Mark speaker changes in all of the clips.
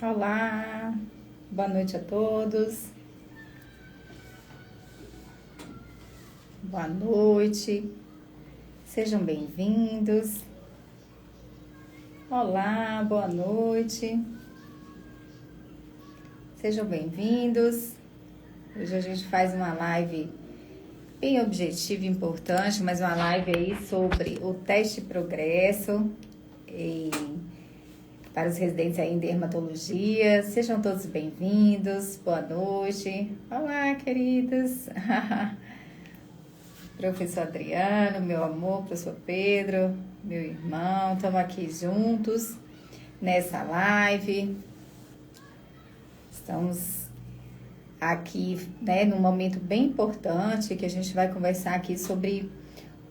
Speaker 1: Olá, boa noite a todos. Boa noite, sejam bem-vindos. Olá, boa noite, sejam bem-vindos. Hoje a gente faz uma live bem objetiva e importante, mas uma live aí sobre o teste progresso para os residentes aí em dermatologia. Sejam todos bem-vindos, boa noite. Olá, queridos. Professor Adriano, meu amor, professor Pedro, meu irmão, estamos aqui juntos nessa live. Estamos aqui, né, num momento bem importante que a gente vai conversar aqui sobre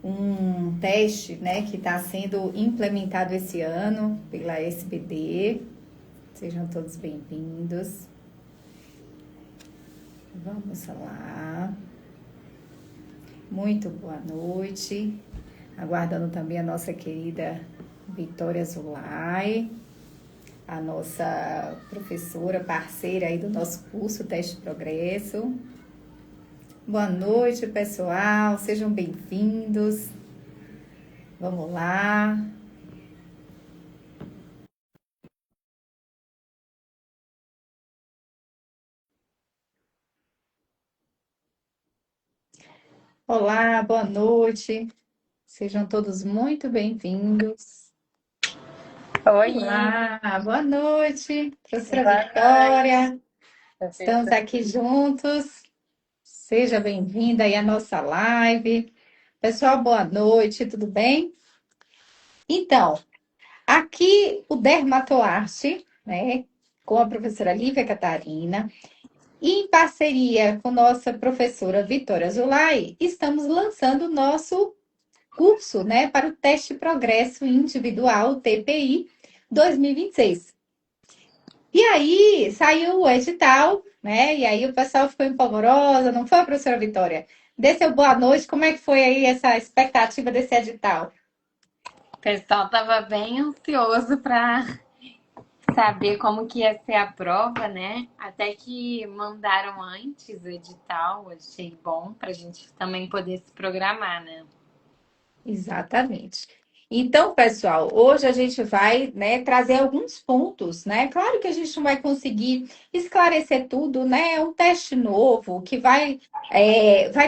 Speaker 1: um teste, né, que está sendo implementado esse ano pela SBD. Sejam todos bem-vindos. Vamos lá. Muito boa noite. Aguardando também a nossa querida Vitória Zulay, a nossa professora, parceira aí do nosso curso Teste Progresso. Boa noite, pessoal. Sejam bem-vindos. Vamos lá. Olá, boa noite. Sejam todos muito bem-vindos.
Speaker 2: Oi,
Speaker 1: Olá, boa noite, professora
Speaker 2: boa
Speaker 1: Vitória.
Speaker 2: noite.
Speaker 1: Estamos aqui juntos. Seja bem-vinda aí à nossa live. Pessoal, boa noite, tudo bem? Então, aqui o Dermatoarte, né, com a professora Lívia Catarina, e em parceria com nossa professora Vitória Zulay, estamos lançando o nosso curso, né, para o Teste Progresso Individual TPI 2026. E aí saiu o edital, né? E aí o pessoal ficou empolvorosa, não foi, professora Vitória? Dê seu boa noite, como é que foi aí essa expectativa desse edital?
Speaker 2: O pessoal estava bem ansioso para saber como que ia ser a prova, né? Até que mandaram antes o edital, achei bom para a gente também poder se programar, né?
Speaker 1: Exatamente. Então, pessoal, hoje a gente vai, né, trazer alguns pontos, né? Claro que a gente não vai conseguir esclarecer tudo, né? É um teste novo que vai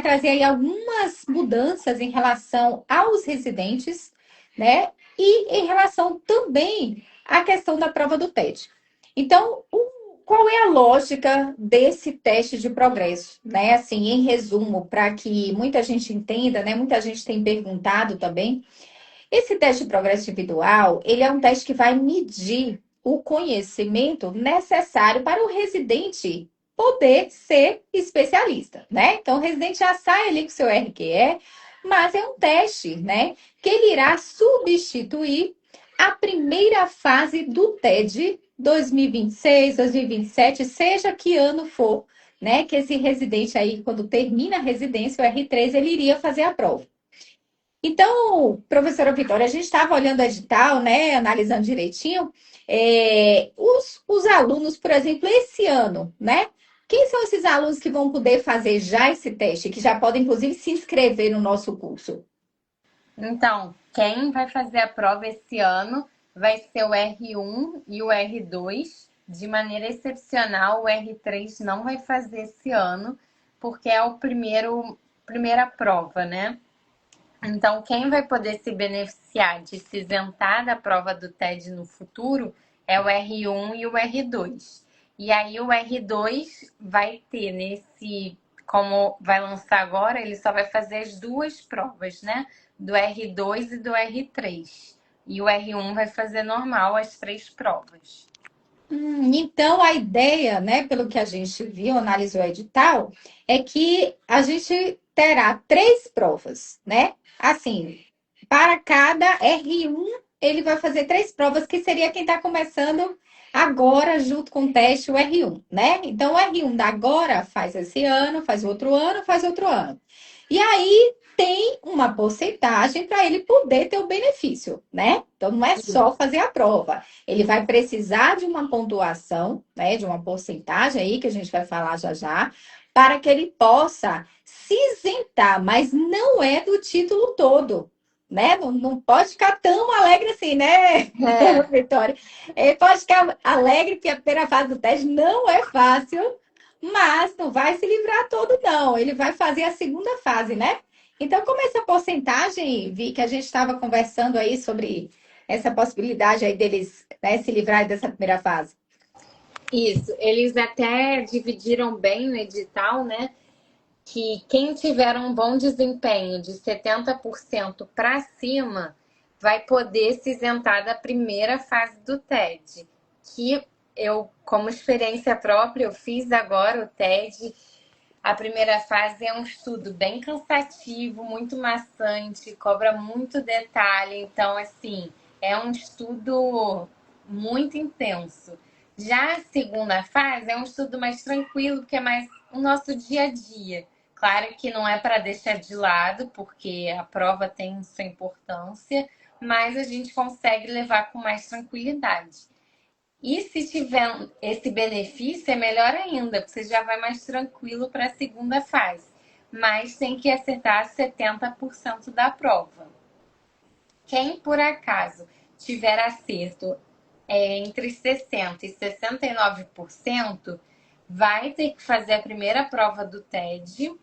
Speaker 1: trazer aí algumas mudanças em relação aos residentes, né? E em relação também à questão da prova do TED. Então, qual é a lógica desse teste de progresso, né? Assim, em resumo, para que muita gente entenda, né? Muita gente tem perguntado também. Esse teste de progresso individual, ele é um teste que vai medir o conhecimento necessário para o residente poder ser especialista, né? Então, o residente já sai ali com o seu RQE, mas é um teste, né? Que ele irá substituir a primeira fase do TED 2026, 2027, seja que ano for, né? Que esse residente aí, quando termina a residência, o R3, ele iria fazer a prova. Então, professora Vitória, a gente estava olhando o edital, né, analisando direitinho, os alunos, por exemplo, esse ano, né? Quem são esses alunos que vão poder fazer já esse teste, que já podem, inclusive, se inscrever no nosso curso?
Speaker 2: Então, quem vai fazer a prova esse ano vai ser o R1 e o R2. De maneira excepcional, o R3 não vai fazer esse ano, porque é o primeira prova, né? Então, quem vai poder se beneficiar de se isentar da prova do TED no futuro é o R1 e o R2. E aí, o R2 vai ter como vai lançar agora, ele só vai fazer as duas provas, né? Do R2 e do R3. E o R1 vai fazer normal as três provas.
Speaker 1: Então, a ideia, né, pelo que a gente viu, analisou o edital, é que a gente terá três provas, né? Assim, para cada R1, ele vai fazer três provas, que seria quem está começando agora, junto com o teste, o R1, né? Então, o R1 da agora faz esse ano, faz outro ano, faz outro ano. E aí tem uma porcentagem para ele poder ter o benefício, né? Então não é só fazer a prova. Ele vai precisar de uma pontuação, né? De uma porcentagem aí que a gente vai falar já já, para que ele possa se isentar, mas não é do título todo. Né? Não pode ficar tão alegre assim, né,
Speaker 2: É,
Speaker 1: Vitória? Ele pode ficar alegre porque a primeira fase do teste não é fácil, mas não vai se livrar todo, não. Ele vai fazer a segunda fase, né? Então, como essa porcentagem, Vi, que a gente estava conversando aí sobre essa possibilidade aí deles, né, se livrarem dessa primeira fase?
Speaker 2: isso. Eles até dividiram bem no edital, né? Que quem tiver um bom desempenho de 70% para cima vai poder se isentar da primeira fase do TED. Que eu, como experiência própria, eu fiz agora o TED. A primeira fase é um estudo bem cansativo, muito maçante, cobra muito detalhe. Então, assim, é um estudo muito intenso. Já a segunda fase é um estudo mais tranquilo, porque é mais o nosso dia a dia. Claro que não é para deixar de lado, porque a prova tem sua importância, mas a gente consegue levar com mais tranquilidade. E se tiver esse benefício, é melhor ainda, porque você já vai mais tranquilo para a segunda fase. Mas tem que acertar 70% da prova. Quem por acaso tiver acerto entre 60% e 69%, vai ter que fazer a primeira prova do TED,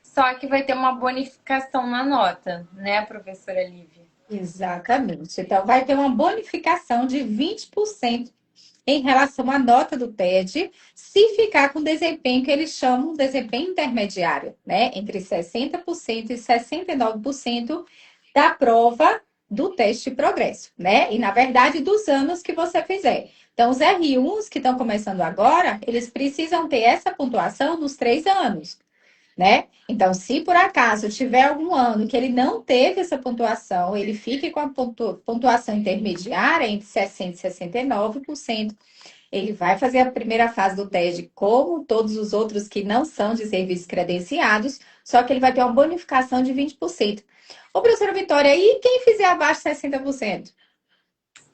Speaker 2: só que vai ter uma bonificação na nota, né, professora Lívia?
Speaker 1: Exatamente. Então, vai ter uma bonificação de 20% em relação à nota do TED, se ficar com desempenho que eles chamam de desempenho intermediário, né? Entre 60% e 69% da prova do teste de progresso, né? E, na verdade, dos anos que você fizer. Então, os R1s que estão começando agora, eles precisam ter essa pontuação nos 3 anos, né? Então, se por acaso tiver algum ano que ele não teve essa pontuação, ele fique com a pontuação intermediária entre 60% e 69%, ele vai fazer a primeira fase do TED como todos os outros que não são de serviços credenciados, só que ele vai ter uma bonificação de 20%. Ô, professora Vitória, e quem fizer abaixo de 60%?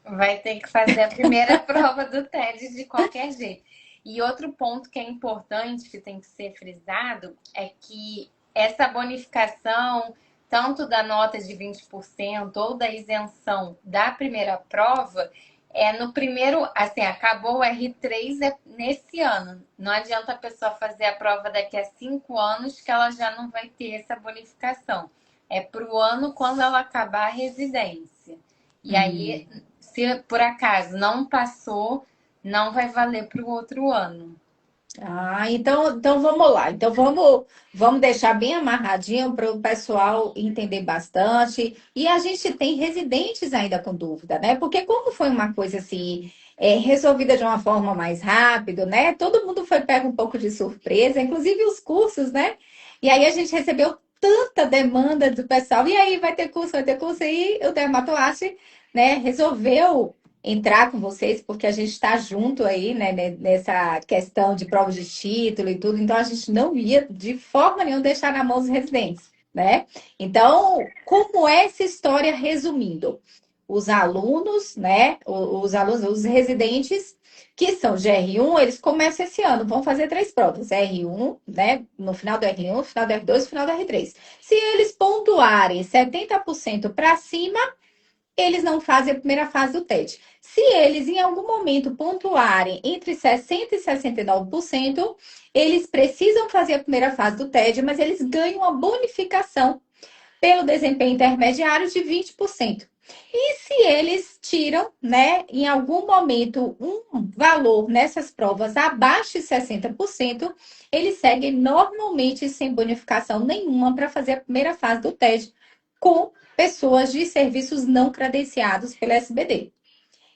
Speaker 2: Vai ter que fazer a primeira prova do TED de qualquer jeito. E outro ponto que é importante, que tem que ser frisado, é que essa bonificação, tanto da nota de 20% ou da isenção da primeira prova, é no primeiro, assim, acabou o R3 nesse ano. Não adianta a pessoa fazer a prova daqui a 5 anos que ela já não vai ter essa bonificação. É para o ano quando ela acabar a residência. E aí, se por acaso não passou, não vai valer para o outro ano.
Speaker 1: Ah, então vamos lá. Então vamos deixar bem amarradinho para o pessoal entender bastante. E a gente tem residentes ainda com dúvida, né? Porque como foi uma coisa assim, resolvida de uma forma mais rápida, né? Todo mundo foi pego um pouco de surpresa, inclusive os cursos, né? E aí a gente recebeu tanta demanda do pessoal. E aí vai ter curso, vai ter curso. E o Dermatoarte, né, resolveu entrar com vocês, porque a gente está junto aí, né, nessa questão de prova de título e tudo, então a gente não ia de forma nenhuma deixar na mão dos residentes, né? Então, como é essa história resumindo? Os alunos, né, os alunos, os residentes que são de R1, eles começam esse ano, vão fazer 3 provas, R1, né, no final do R1, no final do R2, no final do R3. Se eles pontuarem 70% para cima, eles não fazem a primeira fase do TED. Se eles, em algum momento, pontuarem entre 60% e 69%, eles precisam fazer a primeira fase do TED, mas eles ganham uma bonificação pelo desempenho intermediário de 20%. E se eles tiram, né, em algum momento, um valor nessas provas abaixo de 60%, eles seguem normalmente sem bonificação nenhuma para fazer a primeira fase do TED com pessoas de serviços não credenciados pela SBD.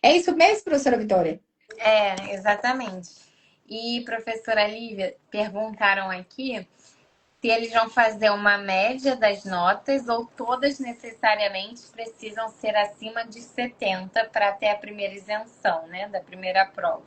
Speaker 1: É isso mesmo, professora Vitória?
Speaker 2: É, exatamente. E, professora Lívia, perguntaram aqui se eles vão fazer uma média das notas ou todas necessariamente precisam ser acima de 70 para ter a primeira isenção, né, da primeira prova.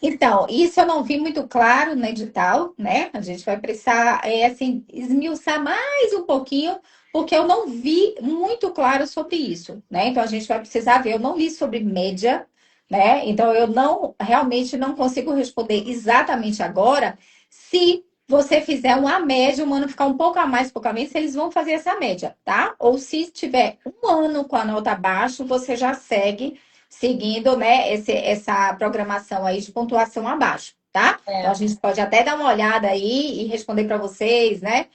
Speaker 1: Então, isso eu não vi muito claro no edital, né? A gente vai precisar, assim, esmiuçar mais um pouquinho, porque eu não vi muito claro sobre isso, né? Então, a gente vai precisar ver. Eu não li sobre média, né? Então, eu não, realmente não consigo responder exatamente agora se você fizer uma média, um ano ficar um pouco a mais, um pouco a menos, se eles vão fazer essa média, tá? Ou se tiver um ano com a nota abaixo, você já segue seguindo, né, essa programação aí de pontuação abaixo, tá? Então a
Speaker 2: É.
Speaker 1: gente pode até dar uma olhada aí e responder para vocês, né?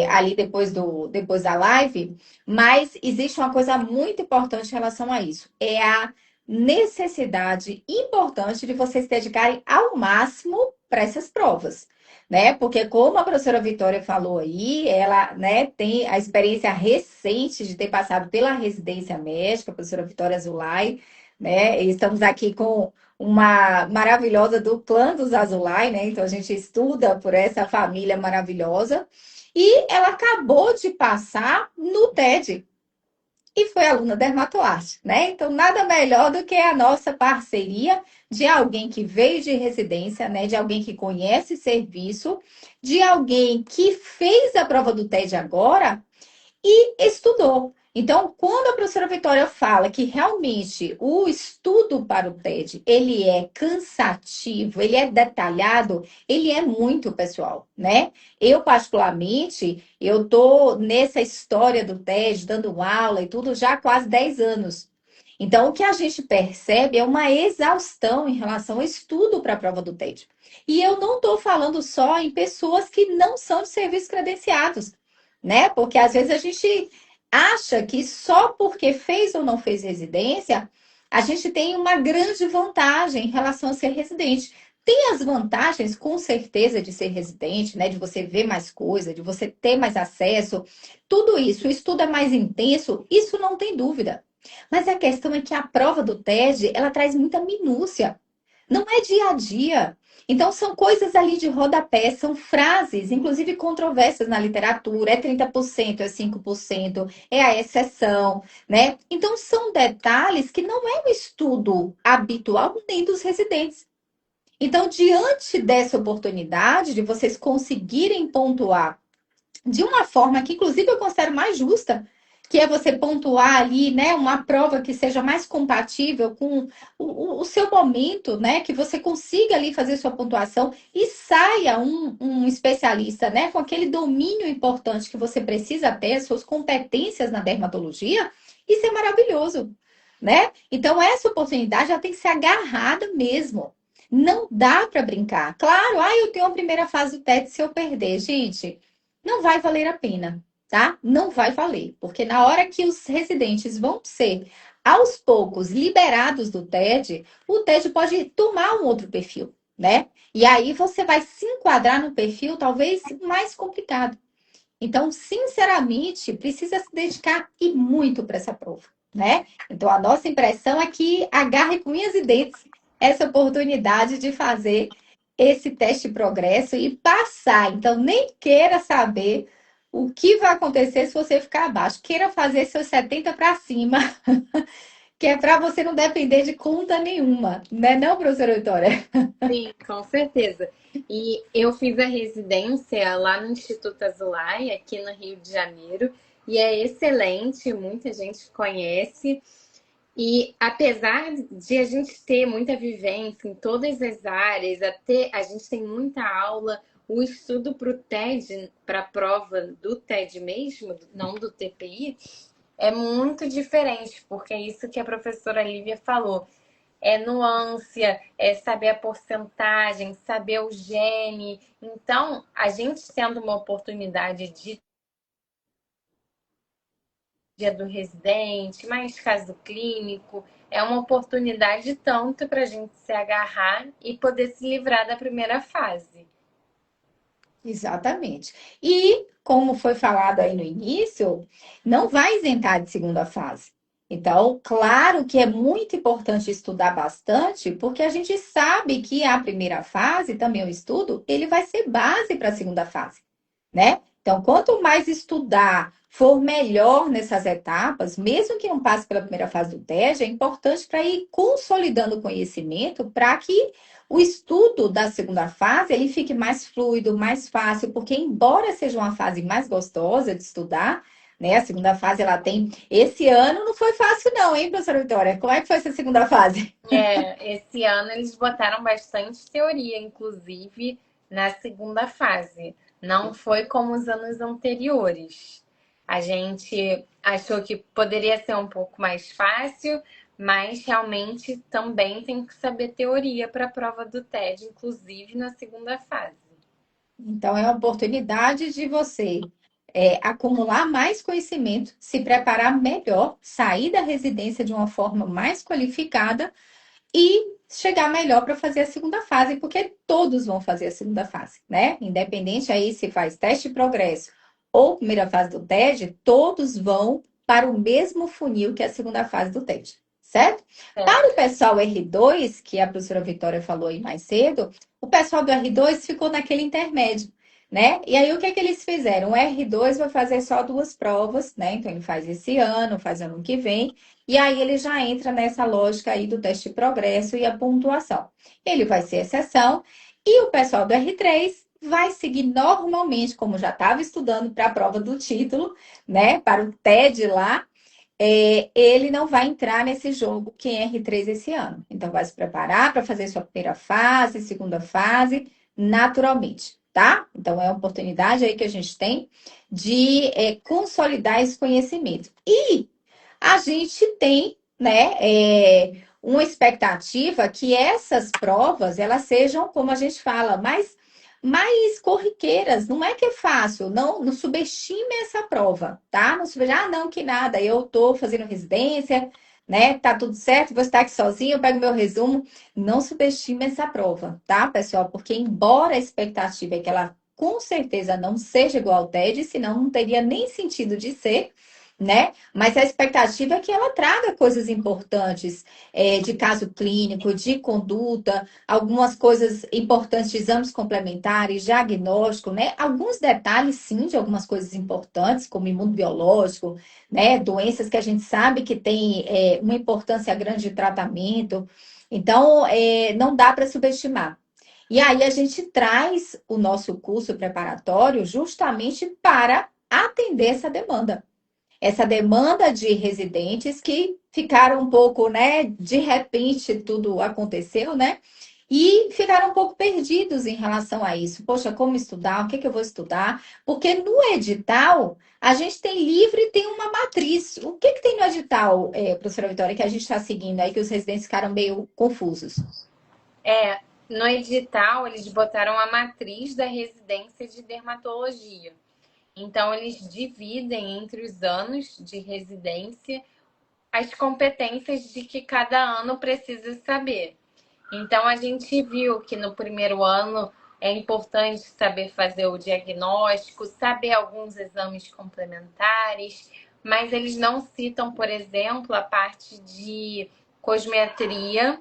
Speaker 1: Ali depois da live, mas existe uma coisa muito importante em relação a isso: é a necessidade importante de vocês se dedicarem ao máximo para essas provas. Né? Porque como a professora Vitória falou aí, ela, né, tem a experiência recente de ter passado pela residência médica, a professora Vitória Azulay, né? E estamos aqui com uma maravilhosa do clã dos Azulay, né? Então a gente estuda por essa família maravilhosa. E ela acabou de passar no TED, e foi aluna dermatoarte, né? Então, nada melhor do que a nossa parceria de alguém que veio de residência, né? De alguém que conhece serviço, de alguém que fez a prova do TED agora e estudou. Então, quando a professora Vitória fala que realmente o estudo para o TED, ele é cansativo, ele é detalhado, ele é muito pessoal, né? Eu, particularmente, eu tô nessa história do TED, dando aula e tudo, já há quase 10 anos. Então, o que a gente percebe é uma exaustão em relação ao estudo para a prova do TED. E eu não estou falando só em pessoas que não são de serviços credenciados, né? Porque às vezes a gente acha que só porque fez ou não fez residência, a gente tem uma grande vantagem em relação a ser residente. Tem as vantagens, com certeza, de ser residente, né? De você ver mais coisa, de você ter mais acesso, tudo isso. O estudo é mais intenso, isso não tem dúvida. Mas a questão é que a prova do TED, ela traz muita minúcia. Não é dia a dia. Então, são coisas ali de rodapé, são frases, inclusive controversas na literatura. É 30%, é 5%, é a exceção, né? Então, são detalhes que não é o estudo habitual nem dos residentes. Então, diante dessa oportunidade de vocês conseguirem pontuar de uma forma que, inclusive, eu considero mais justa, que é você pontuar ali, né, uma prova que seja mais compatível com o seu momento, né, que você consiga ali fazer sua pontuação e saia um especialista, né, com aquele domínio importante que você precisa ter, suas competências na dermatologia, isso é maravilhoso, né? Então, essa oportunidade já tem que ser agarrada mesmo. Não dá para brincar. Claro, eu tenho a primeira fase do TET se eu perder. Gente, não vai valer a pena, tá? Não vai valer, porque na hora que os residentes vão ser aos poucos liberados do TED, o TED pode tomar um outro perfil, né? E aí você vai se enquadrar no perfil talvez mais complicado. Então, sinceramente, precisa se dedicar e muito para essa prova, né? Então, a nossa impressão é que agarre com unhas e dentes essa oportunidade de fazer esse teste de progresso e passar. Então, nem queira saber o que vai acontecer se você ficar abaixo. Queira fazer seus 70 para cima, que é para você não depender de conta nenhuma, né, não, professora Vitória?
Speaker 2: Sim, com certeza. E eu fiz a residência lá no Instituto Azulay, aqui no Rio de Janeiro, e é excelente, muita gente conhece. E apesar de a gente ter muita vivência em todas as áreas, a gente tem muita aula, o estudo para o TED, para a prova do TED mesmo, não do TPI, é muito diferente, porque é isso que a professora Lívia falou. É nuance, é saber a porcentagem, saber o gene. Então, a gente tendo uma oportunidade de dia do residente, mais caso clínico, é uma oportunidade tanto para a gente se agarrar e poder se livrar da primeira fase.
Speaker 1: Exatamente. E, como foi falado aí no início, não vai isentar de segunda fase. Então, claro que é muito importante estudar bastante, porque a gente sabe que a primeira fase, também o estudo, ele vai ser base para a segunda fase, né? Então, quanto mais estudar for melhor nessas etapas, mesmo que não passe pela primeira fase do TED, é importante para ir consolidando o conhecimento para que o estudo da segunda fase ele fique mais fluido, mais fácil, porque embora seja uma fase mais gostosa de estudar, né? A segunda fase ela tem. Esse ano não foi fácil, não, hein, professora Vitória? Como é que foi essa segunda fase?
Speaker 2: Esse ano eles botaram bastante teoria, inclusive na segunda fase. Não foi como os anos anteriores. A gente achou que poderia ser um pouco mais fácil, mas realmente também tem que saber teoria para a prova do TED, inclusive na segunda fase.
Speaker 1: Então, é uma oportunidade de você acumular mais conhecimento, se preparar melhor, sair da residência de uma forma mais qualificada e chegar melhor para fazer a segunda fase, porque todos vão fazer a segunda fase, né? Independente aí se faz teste de progresso ou primeira fase do TED, todos vão para o mesmo funil que é a segunda fase do TED, certo? Para o
Speaker 2: Certo.
Speaker 1: pessoal R2, que a professora Vitória falou aí mais cedo, o pessoal do R2 ficou naquele intermédio. Né? E aí, o que é que eles fizeram? O R2 vai fazer só duas provas, né? Então, ele faz esse ano, faz ano que vem, e aí ele já entra nessa lógica aí do teste de progresso e a pontuação. Ele vai ser exceção e o pessoal do R3 vai seguir normalmente, como já estava estudando para a prova do título, né? Para o TED lá, ele não vai entrar nesse jogo quem é R3 esse ano. Então, vai se preparar para fazer sua primeira fase, segunda fase, naturalmente, tá? Então, é uma oportunidade aí que a gente tem de consolidar esse conhecimento. E a gente tem, né, uma expectativa que essas provas elas sejam, como a gente fala, mais corriqueiras. Não é que é fácil, não subestime essa prova, tá? Não subestime, não, que nada, eu tô fazendo residência, né? Tá tudo certo, vou estar aqui sozinho, eu pego meu resumo. Não subestime essa prova, tá, pessoal? Porque embora a expectativa é que ela com certeza não seja igual ao TED, senão não teria nem sentido de ser, né? Mas a expectativa é que ela traga coisas importantes de caso clínico, de conduta, algumas coisas importantes de exames complementares, diagnóstico, né? Alguns detalhes, sim, de algumas coisas importantes, como imunobiológico, né? Doenças que a gente sabe que tem uma importância grande de tratamento. Então, não dá para subestimar. E aí a gente traz o nosso curso preparatório justamente para atender essa demanda de residentes que ficaram um pouco, né? De repente tudo aconteceu, né? E ficaram um pouco perdidos em relação a isso. Poxa, como estudar? O que é que eu vou estudar? Porque no edital a gente tem livro e tem uma matriz. O que que tem no edital, professora Vitória, que a gente está seguindo aí, que os residentes ficaram meio confusos?
Speaker 2: No edital, eles botaram a matriz da residência de dermatologia. Então, eles dividem entre os anos de residência as competências de que cada ano precisa saber. Então, a gente viu que no primeiro ano é importante saber fazer o diagnóstico, saber alguns exames complementares, mas eles não citam, por exemplo, a parte de cosmetria,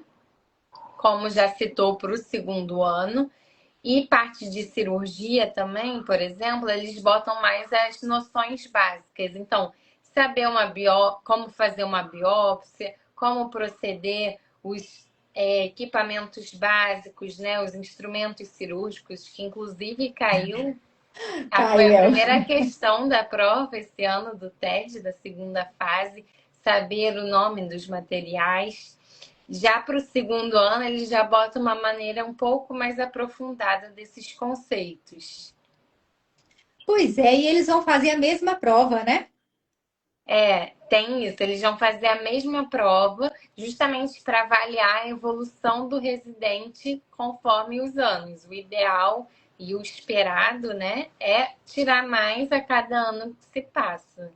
Speaker 2: como já citou para o segundo ano. E parte de cirurgia também, por exemplo, eles botam mais as noções básicas. Então, saber como fazer uma biópsia, como proceder, os equipamentos básicos, né, os instrumentos cirúrgicos, que inclusive caiu. Foi a
Speaker 1: Caiu.
Speaker 2: primeira questão da prova esse ano do TED, da segunda fase, saber o nome dos materiais. Já para o segundo ano, ele já bota uma maneira um pouco mais aprofundada desses conceitos.
Speaker 1: Pois é, e eles vão fazer a mesma prova, né?
Speaker 2: Tem isso. Eles vão fazer a mesma prova, justamente para avaliar a evolução do residente conforme os anos. O ideal e o esperado, né, é tirar mais a cada ano que se passa,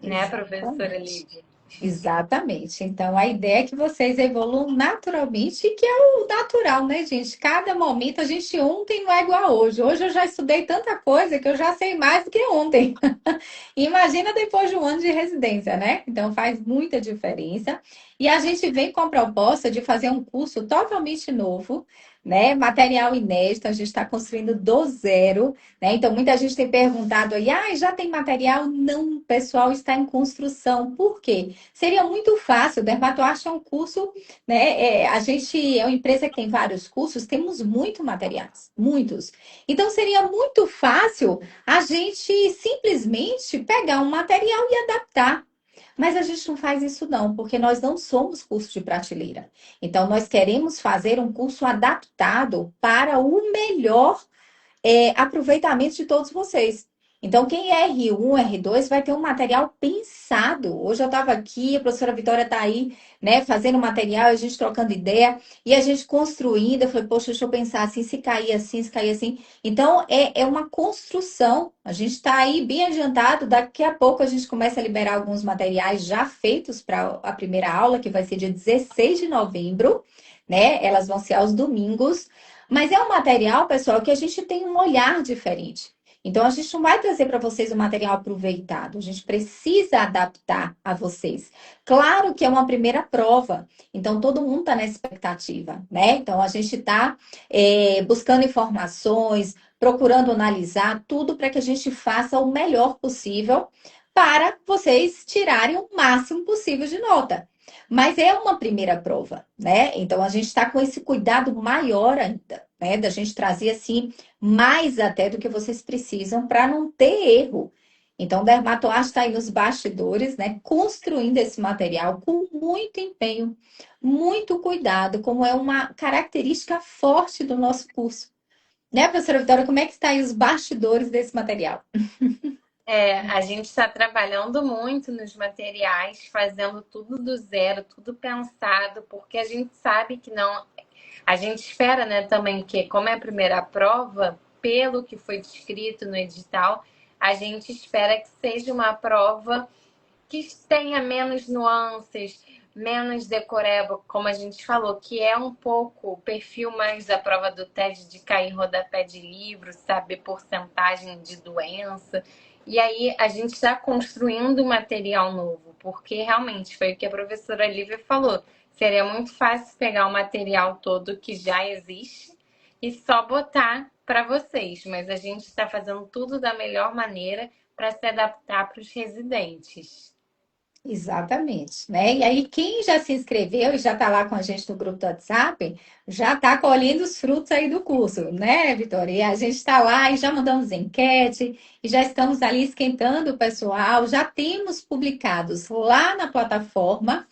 Speaker 2: né, professora
Speaker 1: Exatamente.
Speaker 2: Lívia?
Speaker 1: Exatamente. Então, a ideia é que vocês evoluam naturalmente, que é o natural, né, gente? Cada momento, a gente ontem não é igual a hoje. Hoje eu já estudei tanta coisa que eu já sei mais do que ontem. Imagina depois de um ano de residência, né? Então, faz muita diferença. E a gente vem com a proposta de fazer um curso totalmente novo, né? Material inédito, a gente está construindo do zero, né? Então, muita gente tem perguntado aí, já tem material? Não, o pessoal está em construção. Por quê? Seria muito fácil, o Dermatoarte é um curso, né? A gente é uma empresa que tem vários cursos, temos muito materiais, muitos. Então, seria muito fácil a gente simplesmente pegar um material e adaptar. Mas a gente não faz isso não, porque nós não somos curso de prateleira. Então, nós queremos fazer um curso adaptado para o melhor aproveitamento de todos vocês. Então, quem é R1, R2 vai ter um material pensado. Hoje eu estava aqui, a professora Vitória está aí, né, fazendo material, a gente trocando ideia e a gente construindo. Eu falei, poxa, deixa eu pensar assim, se cair assim, se cair assim. Então, é uma construção. A gente está aí bem adiantado. Daqui a pouco a gente começa a liberar alguns materiais já feitos para a primeira aula, que vai ser dia 16 de novembro, né? Elas vão ser aos domingos. Mas é um material, pessoal, que a gente tem um olhar diferente. Então, a gente não vai trazer para vocês um material aproveitado, a gente precisa adaptar a vocês. Claro que é uma primeira prova, então todo mundo está na expectativa, né? Então, a gente está buscando informações, procurando analisar tudo para que a gente faça o melhor possível para vocês tirarem o máximo possível de nota. Mas é uma primeira prova, né? Então a gente está com esse cuidado maior ainda, né? Da gente trazer assim mais até do que vocês precisam para não ter erro. Então, o Dermatoarte está aí nos bastidores, né? Construindo esse material com muito empenho, muito cuidado, como é uma característica forte do nosso curso. Né, professora Vitória, como é que está aí os bastidores desse material?
Speaker 2: A gente está trabalhando muito nos materiais, fazendo tudo do zero, tudo pensado, porque a gente sabe que não. A gente espera, né, também que, como é a primeira prova, pelo que foi descrito no edital, a gente espera que seja uma prova que tenha menos nuances, menos decoreba, como a gente falou, que é um pouco o perfil mais da prova do TED de cair em rodapé de livro, saber porcentagem de doença. E aí a gente está construindo material novo, porque realmente foi o que a professora Lívia falou. Seria muito fácil pegar o material todo que já existe e só botar para vocês, mas a gente está fazendo tudo da melhor maneira para se adaptar para os residentes.
Speaker 1: Exatamente, né? E aí, quem já se inscreveu e já está lá com a gente no grupo do WhatsApp, já está colhendo os frutos aí do curso, né, Vitória? E a gente está lá e já mandamos enquete, e já estamos ali esquentando o pessoal, já temos publicados lá na plataforma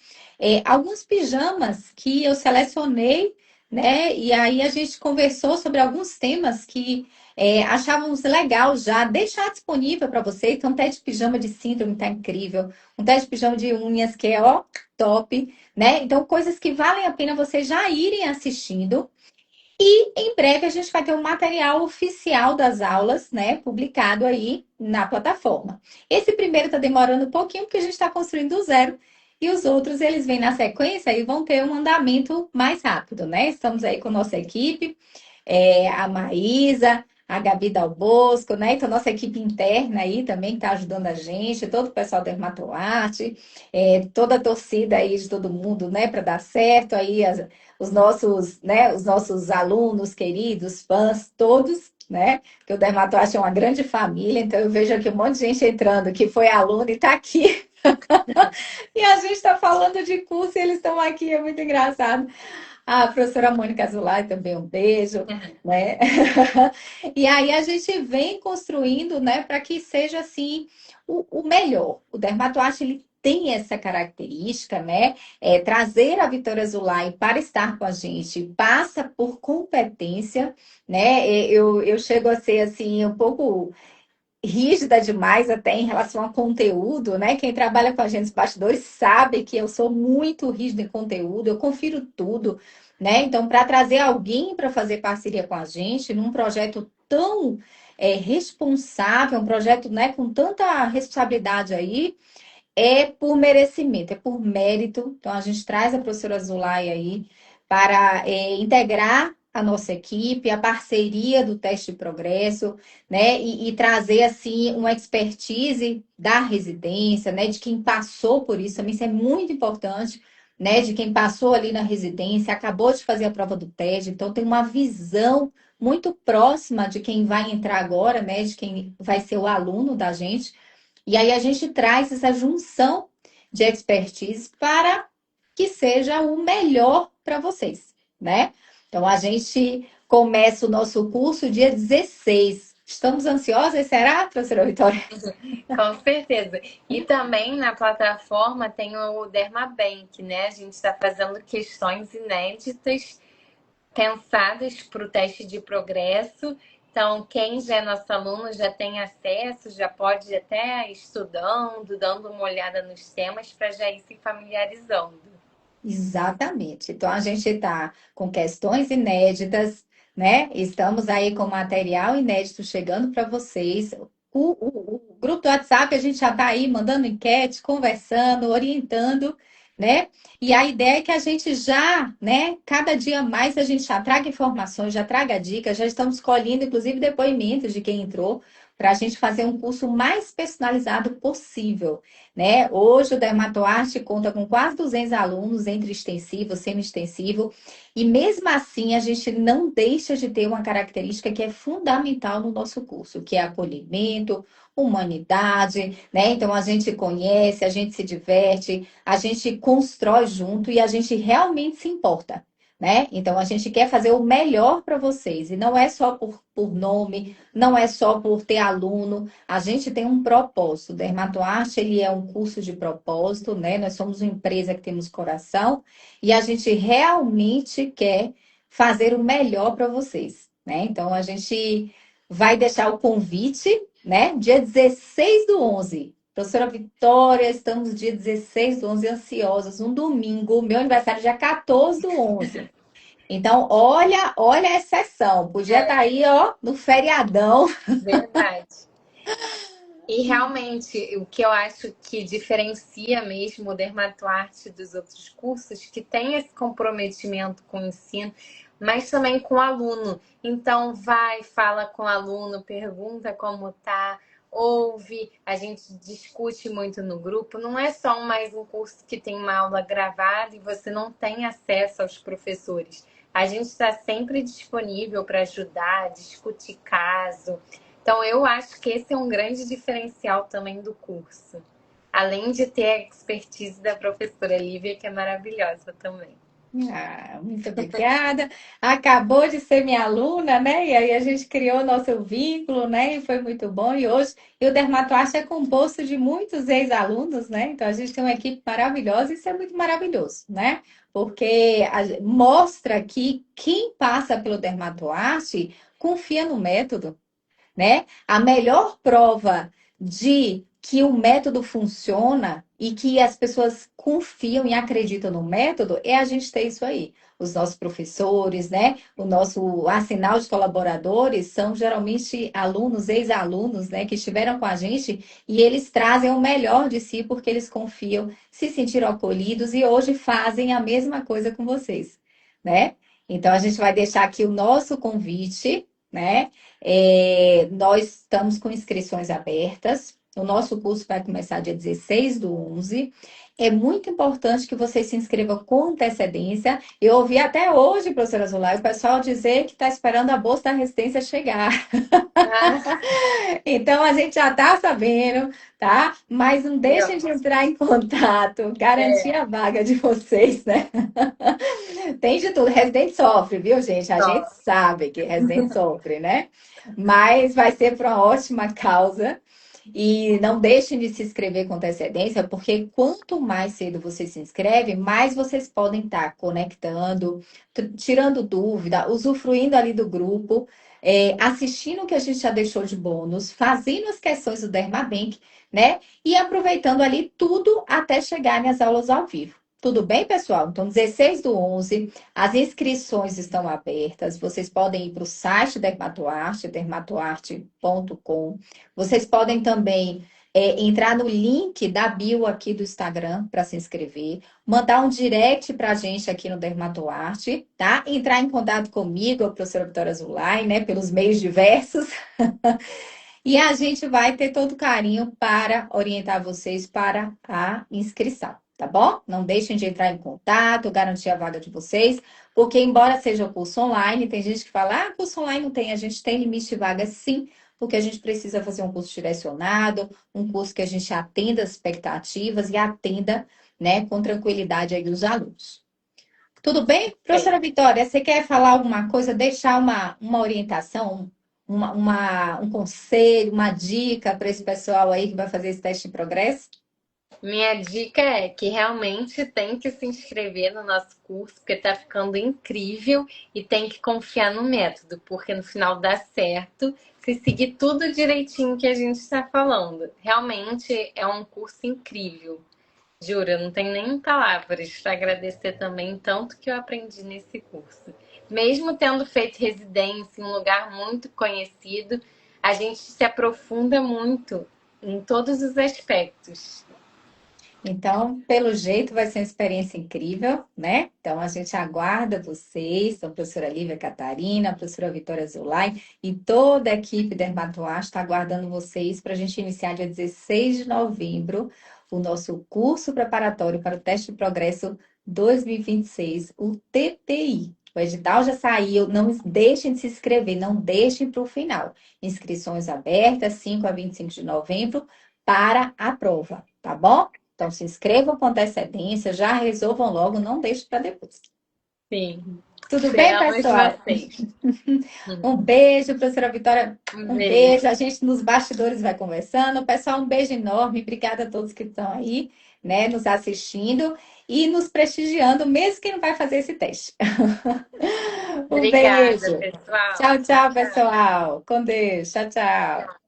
Speaker 1: alguns pijamas que eu selecionei, né? E aí a gente conversou sobre alguns temas que achávamos legal já deixar disponível para você. Então, até de pijama de síndrome tá incrível. Um teste de pijama de unhas que é, ó, top, né? Então, coisas que valem a pena vocês já irem assistindo. E em breve a gente vai ter um material oficial das aulas, né? Publicado aí na plataforma. Esse primeiro tá demorando um pouquinho, porque a gente está construindo do zero. E os outros, eles vêm na sequência e vão ter um andamento mais rápido, né? Estamos aí com nossa equipe, a Maísa, a Gabi Dal Bosco, né? Então, nossa equipe interna aí também está ajudando a gente, todo o pessoal da Dermatoarte, toda a torcida aí de todo mundo, né? Para dar certo aí os nossos, né? Os nossos alunos queridos, fãs, todos. Né? Que o Dermatoarte é uma grande família, então eu vejo aqui um monte de gente entrando que foi aluno e está aqui. E a gente está falando de curso e eles estão aqui, é muito engraçado. A professora Mônica Azulay também, um beijo, né? E aí a gente vem construindo, né, para que seja assim o melhor. O dermatoarte ele tem essa característica, né? Trazer a Vitória Azulay para estar com a gente passa por competência, né? Eu chego a ser assim um pouco rígida demais até em relação a conteúdo, né? Quem trabalha com a gente nos bastidores sabe que eu sou muito rígida em conteúdo, eu confiro tudo, né? Então, para trazer alguém para fazer parceria com a gente num projeto tão responsável, um projeto, né, com tanta responsabilidade aí, é por merecimento, é por mérito. Então, a gente traz a professora Zulay aí para integrar a nossa equipe, a parceria do teste de progresso, né? E trazer, assim, uma expertise da residência, né? De quem passou por isso, também isso é muito importante, né, de quem passou ali na residência, acabou de fazer a prova do TED, então tem uma visão muito próxima de quem vai entrar agora, né, de quem vai ser o aluno da gente. E aí a gente traz essa junção de expertise para que seja o melhor para vocês, né? Então a gente começa o nosso curso dia 16. Estamos ansiosas, será, professora Vitória?
Speaker 2: Com certeza. E também na plataforma tem o Dermabank, né? A gente está fazendo questões inéditas pensadas para o teste de progresso. Então, quem já é nosso aluno já tem acesso, já pode até ir estudando, dando uma olhada nos temas para já ir se familiarizando.
Speaker 1: Exatamente. Então, a gente está com questões inéditas, né? Estamos aí com material inédito chegando para vocês. O grupo do WhatsApp, a gente já está aí mandando enquete, conversando, orientando, né? E a ideia é que a gente já, né? Cada dia mais a gente já traga informações, já traga dicas, já estamos colhendo, inclusive, depoimentos de quem entrou, para a gente fazer um curso mais personalizado possível, né? Hoje o Dermatoarte conta com quase 200 alunos entre extensivo, semi-extensivo, e mesmo assim a gente não deixa de ter uma característica que é fundamental no nosso curso, que é acolhimento, humanidade, né? Então a gente conhece, a gente se diverte, a gente constrói junto e a gente realmente se importa. Né? Então a gente quer fazer o melhor para vocês, e não é só por nome, não é só por ter aluno, a gente tem um propósito. O Dermatoarte, ele é um curso de propósito, né? Nós somos uma empresa que temos coração e a gente realmente quer fazer o melhor para vocês, né? Então, a gente vai deixar o convite, né? Dia 16 do 11. Professora Vitória, estamos dia 16 do 11, ansiosos, um domingo, meu aniversário é dia 14 do 11. Então, olha a exceção. Podia estar aí, ó, no feriadão.
Speaker 2: Verdade. E realmente, o que eu acho que diferencia mesmo o Dermatoarte dos outros cursos, que tem esse comprometimento com o ensino, mas também com o aluno. Então, vai, fala com o aluno, pergunta como tá, ouve, a gente discute muito no grupo. Não é só mais um curso que tem uma aula gravada e você não tem acesso aos professores. A gente está sempre disponível para ajudar, discutir caso. Então, eu acho que esse é um grande diferencial também do curso. Além de ter a expertise da professora Lívia, que é maravilhosa também.
Speaker 1: Ah, muito obrigada. Acabou de ser minha aluna, né? E aí a gente criou o nosso vínculo, né? E foi muito bom. E o Dermatoarte é composto de muitos ex-alunos, né? Então a gente tem uma equipe maravilhosa e isso é muito maravilhoso, né? Porque mostra que quem passa pelo Dermatoarte confia no método, né? A melhor prova de que o método funciona e que as pessoas confiam e acreditam no método é a gente ter isso aí. Os nossos professores, né? O nosso arsenal de colaboradores são geralmente alunos, ex-alunos, né? Que estiveram com a gente e eles trazem o melhor de si porque eles confiam, se sentiram acolhidos e hoje fazem a mesma coisa com vocês, né? Então a gente vai deixar aqui o nosso convite, né? Nós estamos com inscrições abertas. O nosso curso vai começar dia 16 do 11. É muito importante que você se inscreva com antecedência. Eu ouvi até hoje, professora Zulay, o pessoal dizer que está esperando a bolsa da residência chegar.
Speaker 2: Ah,
Speaker 1: Então, a gente já está sabendo, tá? Mas não deixem de entrar em contato, garantir a vaga de vocês, né? Tem de tudo. Residente sofre, viu, gente? A gente
Speaker 2: só.
Speaker 1: sabe que residente sofre, né? Mas vai ser para uma ótima causa. E não deixem de se inscrever com antecedência, porque quanto mais cedo você se inscreve, mais vocês podem estar conectando, tirando dúvida, usufruindo ali do grupo, assistindo o que a gente já deixou de bônus, fazendo as questões do Dermabank, né? E aproveitando ali tudo até chegarem as aulas ao vivo. Tudo bem, pessoal? Então, 16 do 11, as inscrições estão abertas. Vocês podem ir para o site da Dermatoarte, dermatoarte.com. Vocês podem também entrar no link da bio aqui do Instagram para se inscrever, mandar um direct para a gente aqui no Dermatoarte, tá? Entrar em contato comigo, a professora Vitória Zulay, né? Pelos meios diversos. E a gente vai ter todo carinho para orientar vocês para a inscrição. tá bom? Não deixem de entrar em contato, garantir a vaga de vocês, porque embora seja curso online, tem gente que fala, ah, curso online não tem, a gente tem limite de vaga sim, porque a gente precisa fazer um curso direcionado, um curso que a gente atenda as expectativas e atenda, né, com tranquilidade aí os alunos. Tudo bem?
Speaker 2: Bem,
Speaker 1: Professora Vitória, você quer falar alguma coisa, deixar uma orientação, um conselho, uma dica para esse pessoal aí que vai fazer esse teste de progresso?
Speaker 2: minha dica é que realmente tem que se inscrever no nosso curso, porque tá ficando incrível e tem que confiar no método, porque no final dá certo se seguir tudo direitinho que a gente está falando. Realmente é um curso incrível. Juro, eu não tenho nem palavras para agradecer também tanto que eu aprendi nesse curso. Mesmo tendo feito residência em um lugar muito conhecido, a gente se aprofunda muito em todos os aspectos.
Speaker 1: Então, pelo jeito, vai ser uma experiência incrível, né? Então, a gente aguarda vocês, a professora Lívia Catarina, a professora Vitória Zulay e toda a equipe da Dermatoar está aguardando vocês para a gente iniciar dia 16 de novembro o nosso curso preparatório para o teste de progresso 2026, o TPI. O edital já saiu, não deixem de se inscrever, não deixem para o final. Inscrições abertas, 5 a 25 de novembro, para a prova, tá bom? Então, se inscrevam com antecedência, já resolvam logo, não deixe para depois.
Speaker 2: Sim,
Speaker 1: Tudo bem,
Speaker 2: esperamos
Speaker 1: pessoal?
Speaker 2: vocês.
Speaker 1: Um beijo, professora Vitória.
Speaker 2: Um
Speaker 1: Um beijo.
Speaker 2: beijo.
Speaker 1: A gente nos bastidores vai conversando. Pessoal, um beijo enorme. Obrigada a todos que estão aí, né, nos assistindo e nos prestigiando, mesmo que não vai fazer esse teste. Um
Speaker 2: Obrigada,
Speaker 1: beijo.
Speaker 2: pessoal.
Speaker 1: Tchau,
Speaker 2: Tchau,
Speaker 1: tchau,
Speaker 2: tchau.
Speaker 1: pessoal. Com Deus. Tchau, tchau.